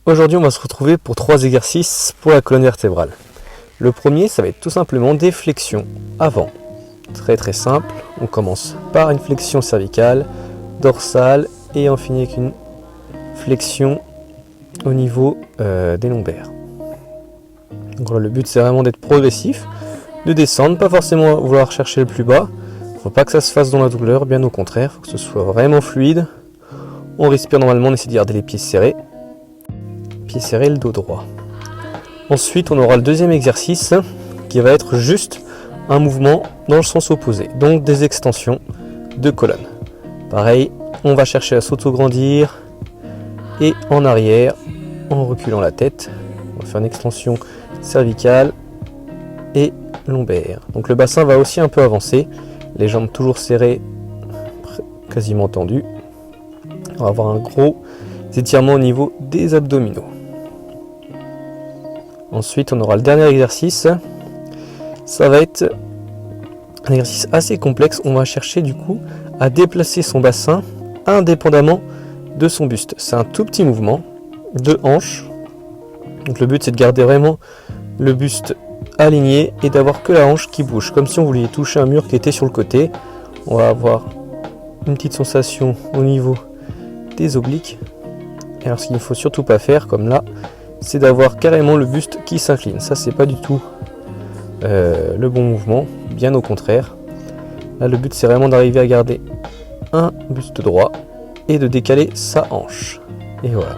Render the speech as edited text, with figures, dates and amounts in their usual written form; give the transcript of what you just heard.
Aujourd'hui, on va se retrouver pour 3 exercices pour la colonne vertébrale. Le premier, ça va être tout simplement des flexions avant. Très très simple. On commence par une flexion cervicale, dorsale et on finit avec une flexion au niveau des lombaires. Donc là, le but c'est vraiment d'être progressif, de descendre, pas forcément vouloir chercher le plus bas. Faut pas que ça se fasse dans la douleur, bien au contraire, faut que ce soit vraiment fluide. On respire normalement, on essaie de garder les pieds serrés. Pieds serrés, le dos droit. Ensuite, on aura le deuxième exercice qui va être juste un mouvement dans le sens opposé, donc des extensions de colonne. Pareil, on va chercher à s'auto-grandir et en arrière en reculant la tête. On va faire une extension cervicale et lombaire. Donc le bassin va aussi un peu avancer, les jambes toujours serrées, quasiment tendues. On va avoir un gros étirement au niveau des abdominaux. Ensuite, on aura le dernier exercice. Ça va être un exercice assez complexe. On va chercher du coup à déplacer son bassin indépendamment de son buste. C'est un tout petit mouvement de hanche. Donc le but c'est de garder vraiment le buste aligné et d'avoir que la hanche qui bouge. Comme si on voulait toucher un mur qui était sur le côté. On va avoir une petite sensation au niveau des obliques. Et alors ce qu'il ne faut surtout pas faire, comme là, c'est d'avoir carrément le buste qui s'incline. Ça c'est pas du tout le bon mouvement, bien au contraire. Là le but c'est vraiment d'arriver à garder un buste droit et de décaler sa hanche. Et voilà.